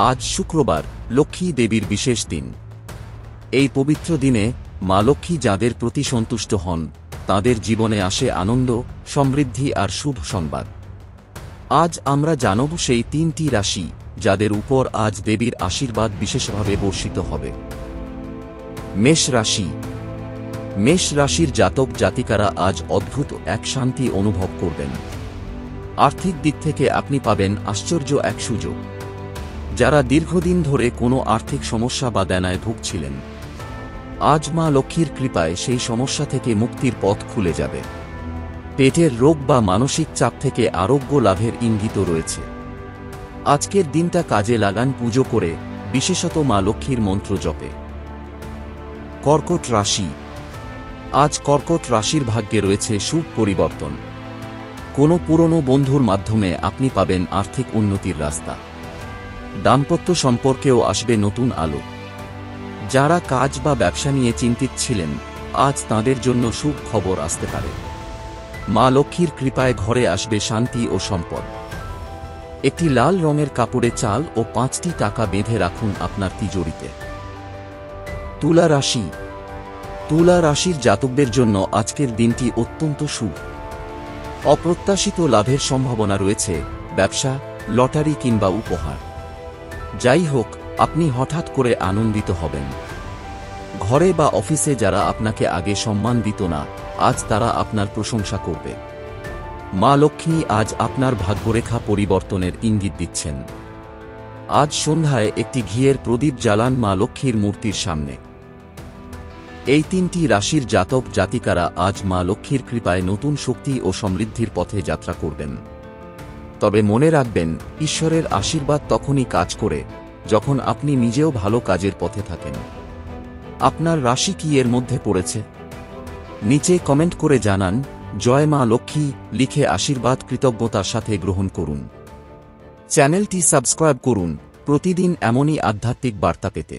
আজ শুক্রবার, লক্ষ্মী দেবীর বিশেষ দিন। এই পবিত্র দিনে মা লক্ষ্মী যাদের প্রতি সন্তুষ্ট হন, তাদের জীবনে আসে আনন্দ, সমৃদ্ধি আর শুভ সংবাদ। আজ আমরা জানব সেই 3টি রাশি যাদের উপর আজ দেবীর আশীর্বাদ বিশেষভাবে বর্ষিত হবে। মেষ রাশি। মেষ রাশির জাতক জাতিকারা আজ অদ্ভুত এক শান্তি অনুভব করবেন। আর্থিক দিক থেকে আপনি পাবেন আশ্চর্য এক সুযোগ। যারা দীর্ঘদিন ধরে কোনো আর্থিক সমস্যা বা দেনায় ভুগছিলেন, আজ মা লক্ষ্মীর কৃপায় সেই সমস্যা থেকে মুক্তির পথ খুলে যাবে। পেটের রোগ বা মানসিক চাপ থেকে আরোগ্য লাভের ইঙ্গিত রয়েছে। আজকের দিনটা কাজে লাগান পুজো করে, বিশেষত মা লক্ষ্মীর মন্ত্র জপে। কর্কট রাশি। আজ কর্কট রাশির ভাগ্যে রয়েছে শুভ পরিবর্তন। কোনো পুরনো বন্ধুর মাধ্যমে আপনি পাবেন আর্থিক উন্নতির রাস্তা। দাম্পত্য সম্পর্কেও আসবে নতুন আলো। যারা কাজ বা ব্যবসা নিয়ে চিন্তিত ছিলেন, আজ তাঁদের জন্য শুভ খবর আসতে পারে। মা লক্ষ্মীর কৃপায় ঘরে আসবে শান্তি ও সম্পদ। একটি লাল রঙের কাপড়ে চাল ও 5টি টাকা বেঁধে রাখুন আপনার তিজোরিতে। তুলা রাশি। তুলা রাশির জাতকদের জন্য আজকের দিনটি অত্যন্ত শুভ। অপ্রত্যাশিত লাভের সম্ভাবনা রয়েছে, ব্যবসা, লটারি কিংবা উপহার। যাই হোক, আপনি হঠাৎ করে আনন্দিত হবেন। ঘরে বা অফিসে যারা আপনাকে আগে সম্মান দিত না, আজ তারা আপনার প্রশংসা করবে। মা লক্ষ্মী আজ আপনার ভাগ্যরেখা পরিবর্তনের ইঙ্গিত দিচ্ছেন। আজ সন্ধ্যায় একটি ঘিয়ের প্রদীপ জ্বালান মা লক্ষ্মীর মূর্তির সামনে। এই 3টি রাশির জাতক জাতিকারা আজ মা লক্ষ্মীর কৃপায় নতুন শক্তি ও সমৃদ্ধির পথে যাত্রা করবেন। তবে মনে রাখবেন, ঈশ্বরের আশীর্বাদ তখনই কাজ করে যখন আপনি নিজেও ভালো কাজের পথে থাকেন। আপনার রাশি কি এর মধ্যে পড়েছে? নিচে কমেন্ট করে জানান। জয় মা লক্ষ্মী লিখে আশীর্বাদ কৃতজ্ঞতার সাথে গ্রহণ করুন। চ্যানেলটি সাবস্ক্রাইব করুন প্রতিদিন এমনই আধ্যাত্মিক বার্তা পেতে।